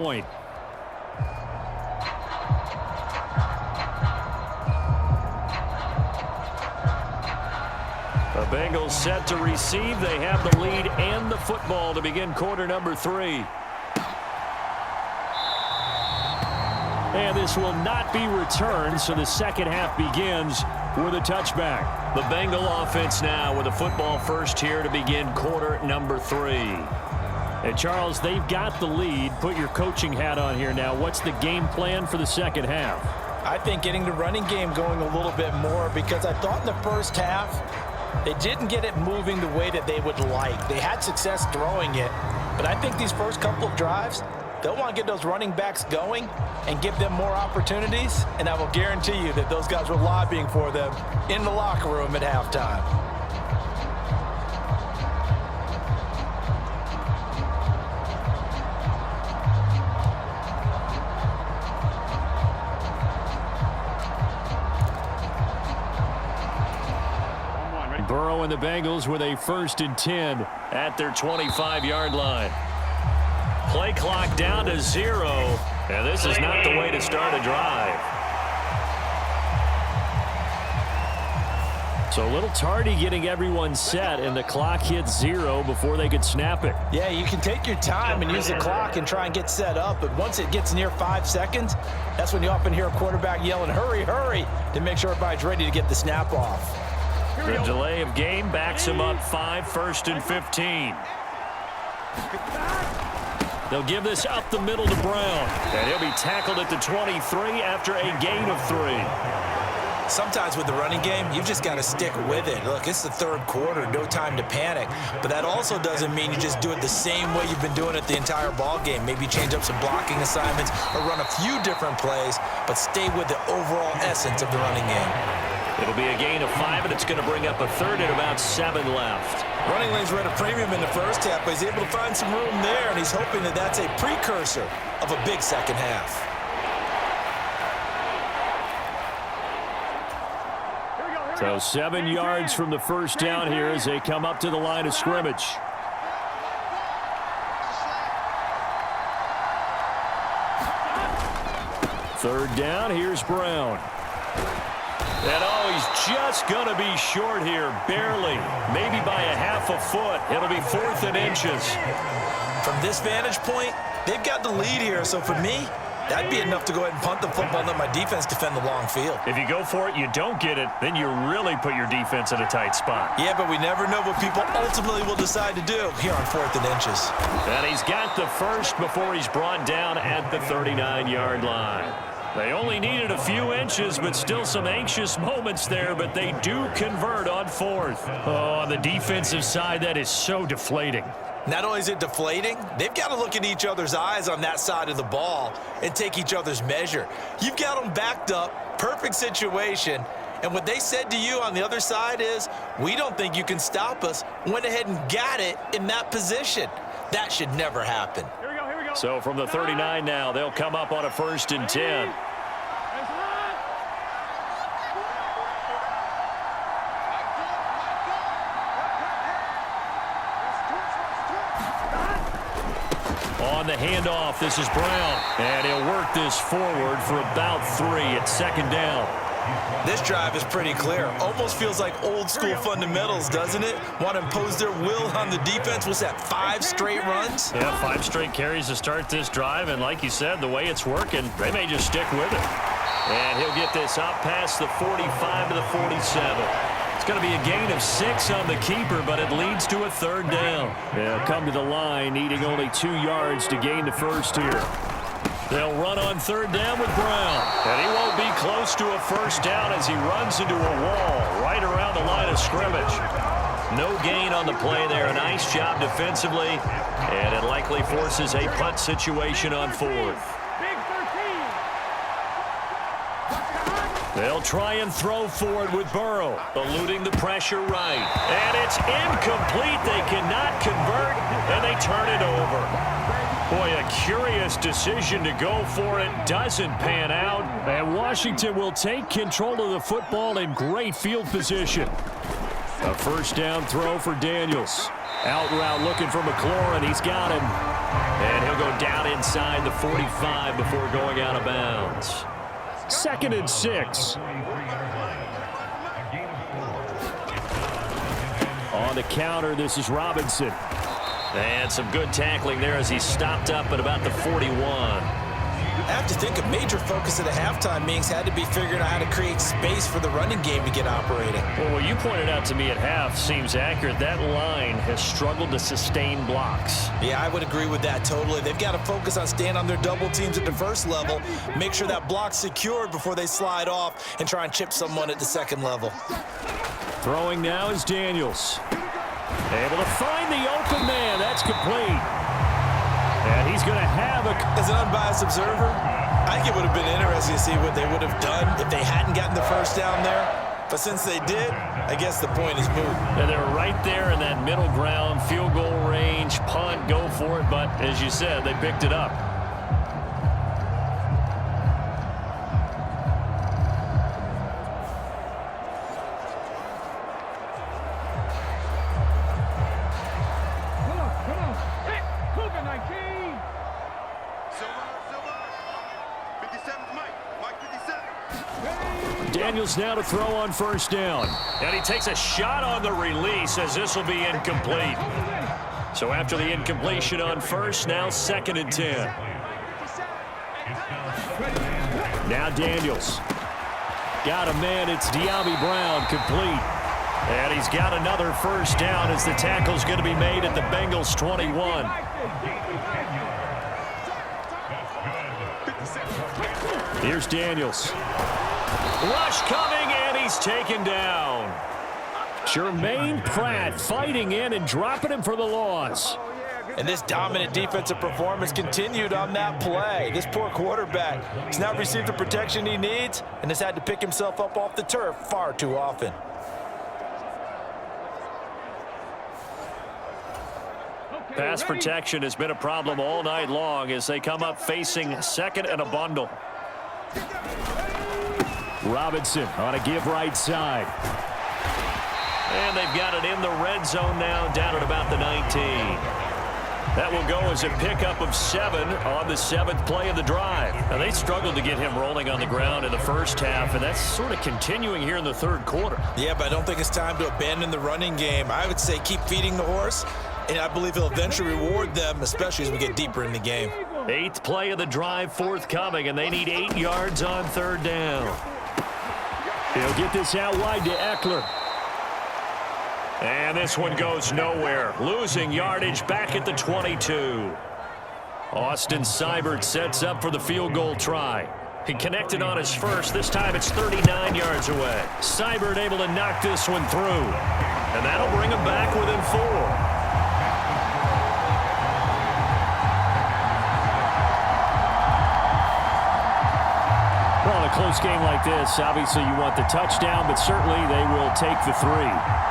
point. The Bengals set to receive. They have the lead and the football to begin quarter number 3. And this will not be returned, so the second half begins with a touchback. The Bengal offense now with a football first here to begin quarter number 3. And Charles, they've got the lead. Put your coaching hat on here now. What's the game plan for the second half? I think getting the running game going a little bit more, because I thought in the first half they didn't get it moving the way that they would like. They had success throwing it, but I think these first couple of drives, they'll want to get those running backs going and give them more opportunities, and I will guarantee you that those guys were lobbying for them in the locker room at halftime. Burrow and the Bengals with a 1st and 10 at their 25-yard line. Play clock down to 0, and this is not the way to start a drive. So a little tardy getting everyone set, and the clock hits 0 before they could snap it. Yeah, you can take your time and use the clock and try and get set up, but once it gets near 5 seconds, that's when you often hear a quarterback yelling, hurry, hurry, to make sure everybody's ready to get the snap off. The delay of game backs him up 5, 1st and 15. They'll give this up the middle to Brown, and he'll be tackled at the 23 after a gain of 3. Sometimes with the running game, you just got to stick with it. Look, it's the third quarter, no time to panic. But that also doesn't mean you just do it the same way you've been doing it the entire ball game. Maybe change up some blocking assignments or run a few different plays, but stay with the overall essence of the running game. It'll be a gain of 5, and it's going to bring up a third and about 7 left. Running lanes were at a premium in the first half, but he's able to find some room there, and he's hoping that that's a precursor of a big second half. So 7 yards from the first down here as they come up to the line of scrimmage. Third down, here's Brown. And he's just going to be short here, barely, maybe by a half a foot. It'll be 4th and inches. From this vantage point, they've got the lead here, so for me, that'd be enough to go ahead and punt the football and let my defense defend the long field. If you go for it, you don't get it, then you really put your defense in a tight spot. Yeah, but we never know what people ultimately will decide to do here on 4th and inches. And he's got the first before he's brought down at the 39-yard line. They only needed a few inches, but still some anxious moments there, but they do convert on 4th. Oh, on the defensive side, that is so deflating. Not only is it deflating, they've got to look in each other's eyes on that side of the ball and take each other's measure. You've got them backed up, perfect situation, and what they said to you on the other side is, we don't think you can stop us. Went ahead and got it in that position. That should never happen. So from the 39 now, they'll come up on a 1st and 10. On the handoff, this is Brown. And he'll work this forward for about 3 at 2nd down. This drive is pretty clear. Almost feels like old school fundamentals, doesn't it? Want to impose their will on the defense. Was that 5 straight runs? Yeah, 5 straight carries to start this drive. And like you said, the way it's working, they may just stick with it. And he'll get this up past the 45 to the 47. It's going to be a gain of 6 on the keeper, but it leads to a 3rd down. They'll come to the line, needing only 2 yards to gain the first here. They'll run on 3rd down with Brown. And he won't be close to a 1st down as he runs into a wall right around the line of scrimmage. No gain on the play there. A nice job defensively. And it likely forces a punt situation on 4th. They'll try and throw forward with Burrow, eluding the pressure right. And it's incomplete. They cannot convert, and they turn it over. Boy, a curious decision to go for it. Doesn't pan out. And Washington will take control of the football in great field position. A 1st down throw for Daniels. Out route looking for McLaurin. He's got him. And he'll go down inside the 45 before going out of bounds. 2nd and 6. On the counter, this is Robinson. And some good tackling there as he stopped up at about the 41. I have to think a major focus at the halftime meetings had to be figuring out how to create space for the running game to get operating. Well, what you pointed out to me at half seems accurate. That line has struggled to sustain blocks. Yeah, I would agree with that totally. They've got to focus on staying on their double teams at the first level, make sure that block's secured before they slide off and try and chip someone at the second level. Throwing now is Daniels. Able to find the open man. That's complete. And he's going to have a... As an unbiased observer, I think it would have been interesting to see what they would have done if they hadn't gotten the first down there. But since they did, I guess the point is moot. And they're right there in that middle ground, field goal range, punt, go for it. But as you said, they picked it up. Daniels now to throw on first down. And he takes a shot on the release as this will be incomplete. So after the incompletion on first, now 2nd and 10. Now Daniels. Got a man. It's De'Ami Brown, complete. And he's got another first down as the tackle's going to be made at the Bengals 21. Here's Daniels. Rush coming, and he's taken down. Jermaine Pratt fighting in and dropping him for the loss. And this dominant defensive performance continued on that play. This poor quarterback has not received the protection he needs and has had to pick himself up off the turf far too often. Pass protection has been a problem all night long as they come up facing second and a bundle. Robinson on a give right side. And they've got it in the red zone now, down at about the 19. That will go as a pickup of 7 on the 7th play of the drive. Now, they struggled to get him rolling on the ground in the first half, and that's sort of continuing here in the third quarter. Yeah, but I don't think it's time to abandon the running game. I would say keep feeding the horse, and I believe he'll eventually reward them, especially as we get deeper in the game. 8th play of the drive forthcoming, and they need 8 yards on third down. He'll get this out wide to Eckler. And this one goes nowhere. Losing yardage back at the 22. Austin Seibert sets up for the field goal try. He connected on his first. This time it's 39 yards away. Seibert able to knock this one through. And that'll bring him back within 4. Well, in a close game like this, obviously you want the touchdown, but certainly they will take the 3.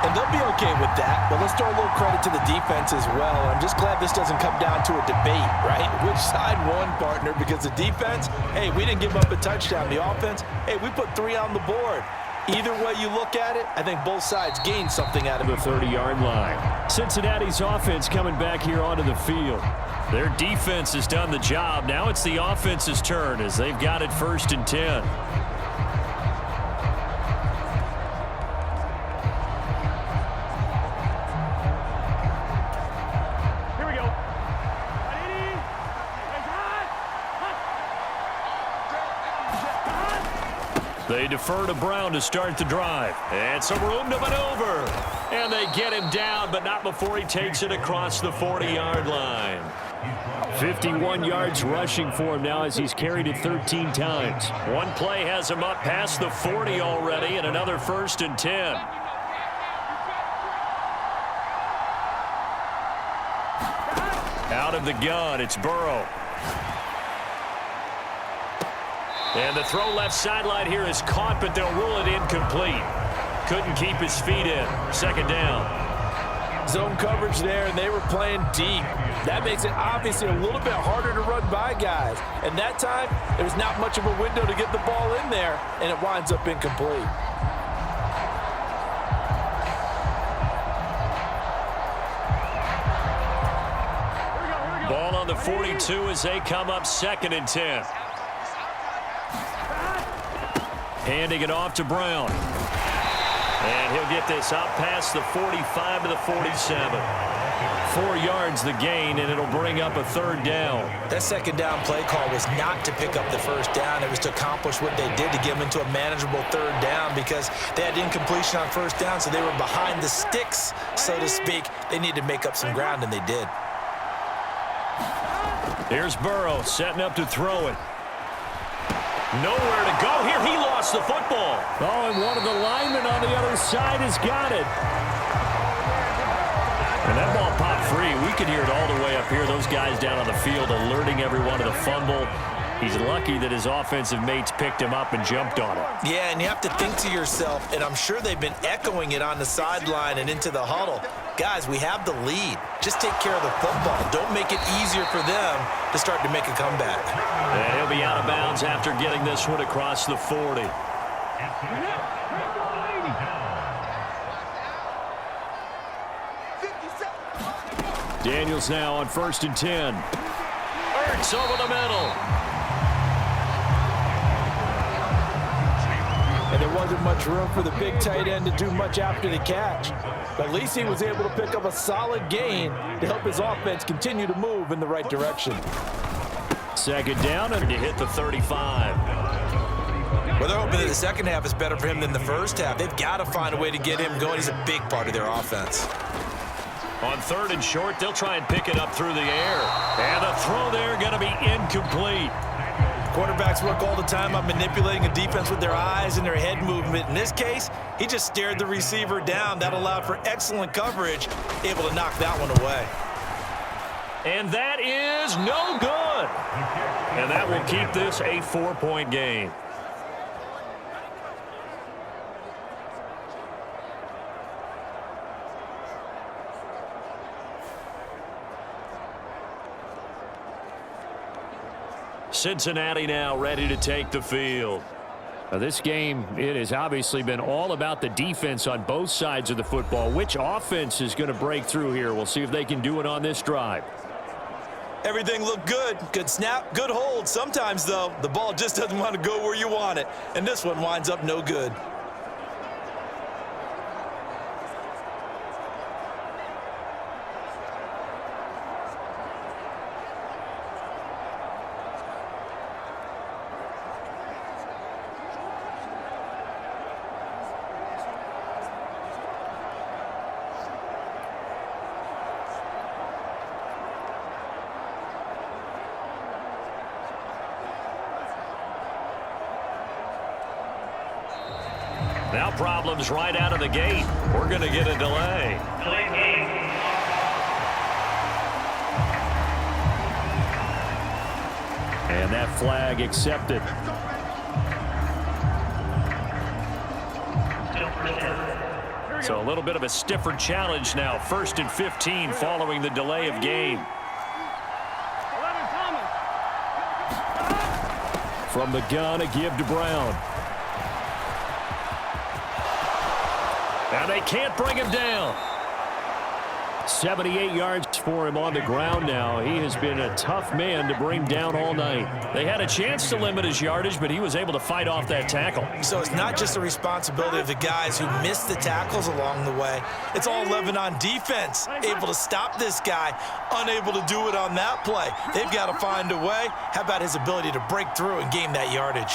And they'll be okay with that, but let's throw a little credit to the defense as well. I'm just glad this doesn't come down to a debate, right? Which side won, partner? Because the defense, hey, we didn't give up a touchdown. The offense, hey, we put 3 on the board. Either way you look at it, I think both sides gained something out of the 30-yard line. Cincinnati's offense coming back here onto the field. Their defense has done the job. Now it's the offense's turn as they've got it 1st and 10. They defer to Brown to start the drive. And some room to maneuver. And they get him down, but not before he takes it across the 40-yard line. 51 yards rushing for him now as he's carried it 13 times. One play has him up past the 40 already, and another 1st and 10. Out of the gun, it's Burrow. And the throw left sideline here is caught, but they'll rule it incomplete. Couldn't keep his feet in. 2nd down. Zone coverage there, and they were playing deep. That makes it obviously a little bit harder to run by guys. And that time, there was not much of a window to get the ball in there, and it winds up incomplete. Ball on the the 42 as they come up 2nd and 10. Handing it off to Brown. And he'll get this out past the 45 to the 47. 4 yards the gain, and it'll bring up a 3rd down. That 2nd down play call was not to pick up the 1st down. It was to accomplish what they did to get them into a manageable 3rd down because they had incompletion on 1st down, so they were behind the sticks, so to speak. They needed to make up some ground, and they did. Here's Burrow setting up to throw it. Nowhere to go here. He lost the football. Oh, and one of the linemen on the other side has got it. And that ball popped free. We could hear it all the way up here. Those guys down on the field alerting everyone to the fumble. He's lucky that his offensive mates picked him up and jumped on it. Yeah, and you have to think to yourself, and I'm sure they've been echoing it on the sideline and into the huddle. Guys, we have the lead. Just take care of the football. Don't make it easier for them to start to make a comeback. And he'll be out of bounds after getting this one across the 40. Daniels now on 1st and 10. Ertz over the middle. And there wasn't much room for the big tight end to do much after the catch. But at least he was able to pick up a solid gain to help his offense continue to move in the right direction. 2nd down, and You hit the 35. Well, they're hoping that the second half is better for him than the first half. They've got to find a way to get him going. He's a big part of their offense. On 3rd and short, they'll try and pick it up through the air. And the throw there going to be incomplete. Quarterbacks work all the time on manipulating a defense with their eyes and their head movement. In this case, he just stared the receiver down. That allowed for excellent coverage, able to knock that one away. And that is no good. And that will keep this a 4-point game. Cincinnati now ready to take the field. Now this game, it has obviously been all about the defense on both sides of the football. Which offense is going to break through here? We'll see if they can do it on this drive. Everything looked good. Good snap, good hold. Sometimes, though, the ball just doesn't want to go where you want it. And this one winds up no good. Now problems right out of the gate. We're going to get a delay. And that flag accepted. So a little bit of a stiffer challenge now. 1st and 15 following the delay of game. From the gun, a give to Brown. And they can't bring him down. 78 yards for him on the ground now. He has been a tough man to bring down all night. They had a chance to limit his yardage, but he was able to fight off that tackle. So it's not just the responsibility of the guys who missed the tackles along the way. It's all 11 on defense, able to stop this guy, unable to do it on that play. They've got to find a way. How about his ability to break through and gain that yardage?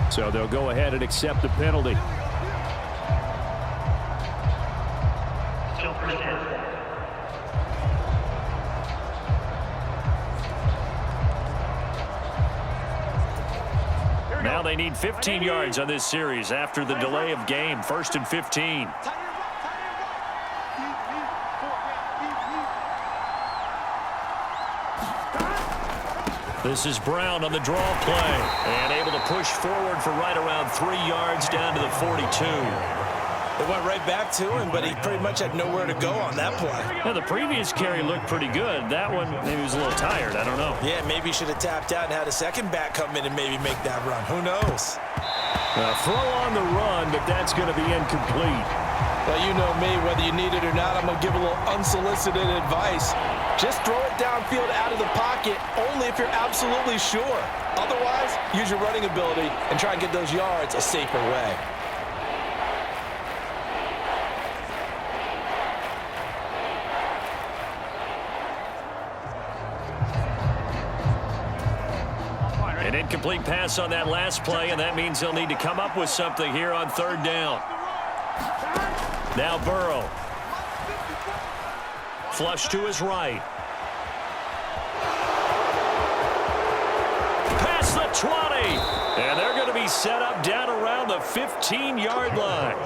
So they'll go ahead and accept the penalty. Now they need 15 yards on this series after the delay of game. 1st and 15. This is Brown on the draw play. And able to push forward for right around 3 yards down to the 42. It went right back to him, but he pretty much had nowhere to go on that play. Yeah, the previous carry looked pretty good. That one, maybe he was a little tired. I don't know. Yeah, maybe he should have tapped out and had a second back come in and maybe make that run. Who knows? Throw on the run, but that's going to be incomplete. Well, you know me, whether you need it or not, I'm going to give a little unsolicited advice. Just throw it downfield out of the pocket only if you're absolutely sure. Otherwise, use your running ability and try and get those yards a safer way. An incomplete pass on that last play, and that means they'll need to come up with something here on third down. Now Burrow. Flush to his right. Past the 20. And they're going to be set up down around the 15-yard line.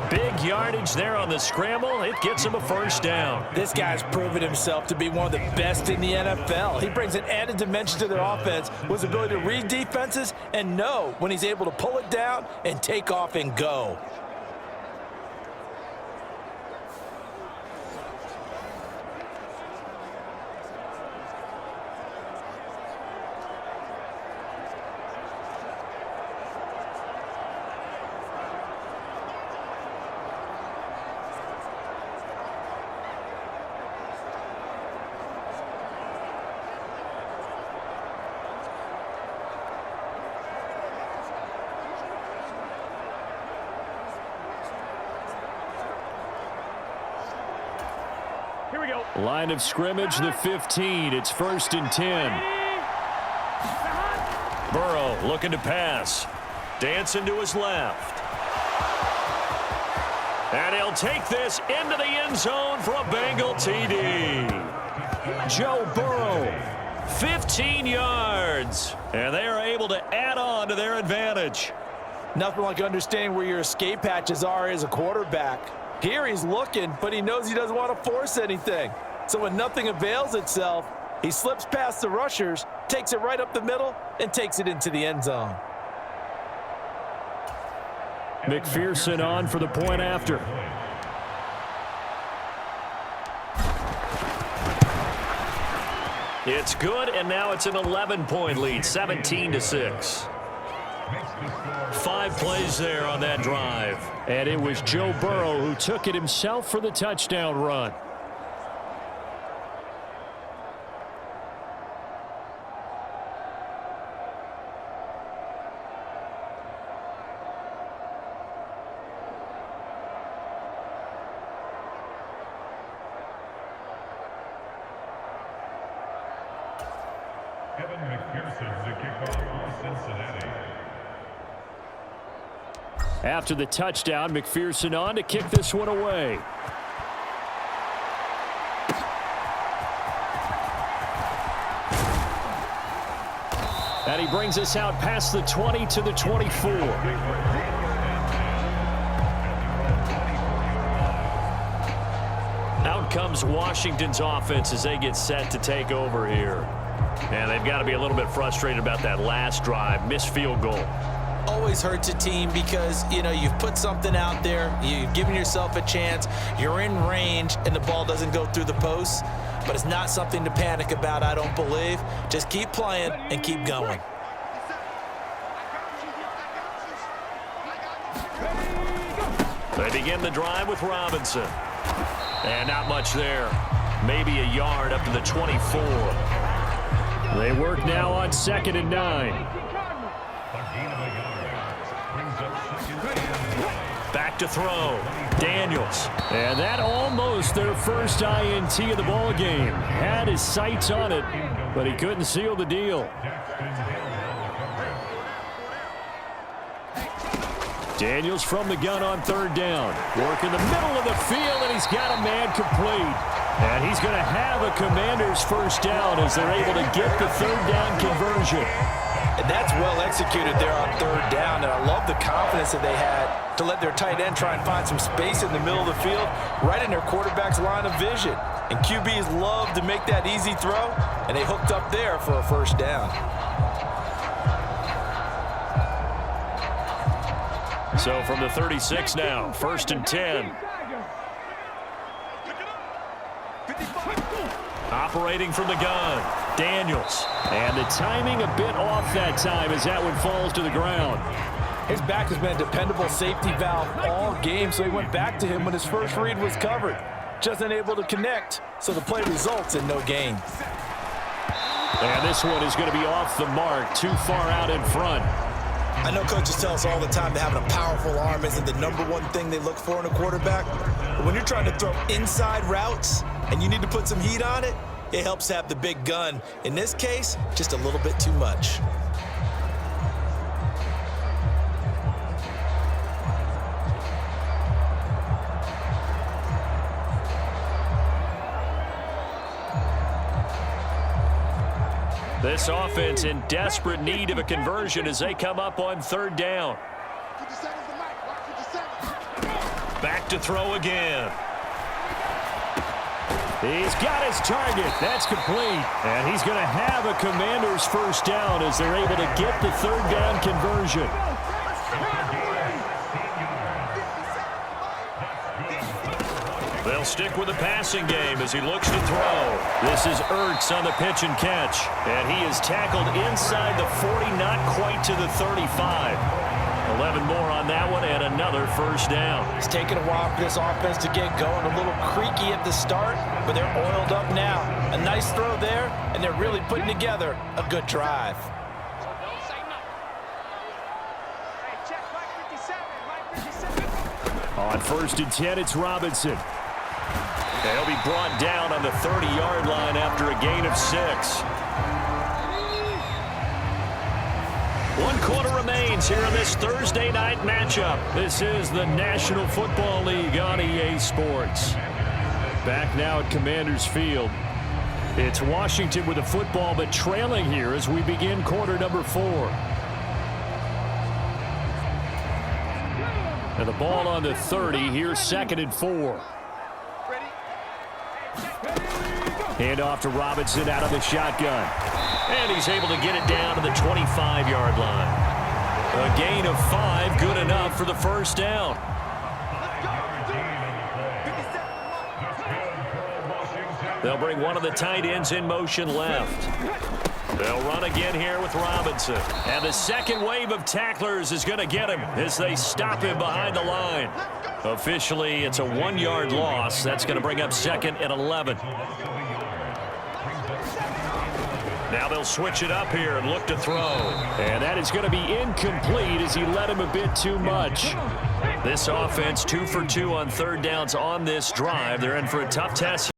Big yardage there on the scramble. It gets him a first down. This guy's proven himself to be one of the best in the NFL. He brings an added dimension to their offense with his ability to read defenses and know when he's able to pull it down and take off and go. Here we go. Line of scrimmage, the 15. It's 1st and 10. Burrow looking to pass. Dancing to his left. And he'll take this into the end zone for a Bengal TD. Joe Burrow, 15 yards. And they are able to add on to their advantage. Nothing like understanding where your escape hatches are as a quarterback. Here he's looking, but he knows he doesn't want to force anything. So when nothing avails itself, he slips past the rushers, takes it right up the middle, and takes it into the end zone. McPherson on for the point after. It's good, and now it's an 11-point lead, 17-6. 5 plays there on that drive. And it was Joe Burrow who took it himself for the touchdown run. Kevin McPherson to kick off for Cincinnati. After the touchdown, McPherson on to kick this one away. And he brings us out past the 20 to the 24. Out comes Washington's offense as they get set to take over here. And they've got to be a little bit frustrated about that last drive, missed field goal. Always hurts a team because, you know, you've put something out there, you've given yourself a chance, you're in range, and the ball doesn't go through the posts. But it's not something to panic about, I don't believe. Just keep playing and keep going. They begin the drive with Robinson. And not much there. Maybe a yard up to the 24. They work now on 2nd and 9. Back to throw. Daniels. And that almost their first INT of the ball game. Had his sights on it, but he couldn't seal the deal. Daniels from the gun on 3rd down. Work in the middle of the field, and he's got a man complete. And he's going to have a Commander's first down as they're able to get the 3rd down conversion. And that's well executed there on 3rd down. And I love the confidence that they had to let their tight end try and find some space in the middle of the field, right in their quarterback's line of vision. And QBs love to make that easy throw, and they hooked up there for a first down. So from the 36 now, 1st and 10. Operating from the gun, Daniels. And the timing a bit off that time as that one falls to the ground. His back has been a dependable safety valve all game, so he went back to him when his first read was covered. Just unable to connect, so the play results in no gain. And this one is going to be off the mark, too far out in front. I know coaches tell us all the time that having a powerful arm isn't the #1 thing they look for in a quarterback. But when you're trying to throw inside routes and you need to put some heat on it, it helps have the big gun. In this case, just a little bit too much. This offense in desperate need of a conversion as they come up on 3rd down. Back to throw again. He's got his target. That's complete. And he's going to have a Commanders first down as they're able to get the 3rd down conversion. They'll stick with the passing game as he looks to throw. This is Ertz on the pitch and catch. And he is tackled inside the 40, not quite to the 35. 11 more on that one and another first down. It's taken a while for this offense to get going. A little creaky at the start, but they're oiled up now. A nice throw there, and they're really putting together a good drive. On 1st and 10, it's Robinson. They'll be brought down on the 30-yard line after a gain of 6. 1 quarter remains here in this Thursday night matchup. This is the National Football League on EA Sports. Back now at Commanders Field. It's Washington with the football, but trailing here as we begin quarter number 4. And the ball on the 30. Here's 2nd and 4. Hand off to Robinson out of the shotgun. And he's able to get it down to the 25-yard line. A gain of 5, good enough for the first down. They'll bring one of the tight ends in motion left. They'll run again here with Robinson. And the second wave of tacklers is going to get him as they stop him behind the line. Officially, it's a 1-yard loss. That's going to bring up 2nd and 11. Now they'll switch it up here and look to throw. And that is going to be incomplete as he led him a bit too much. This offense 2 for 2 on 3rd downs on this drive. They're in for a tough test.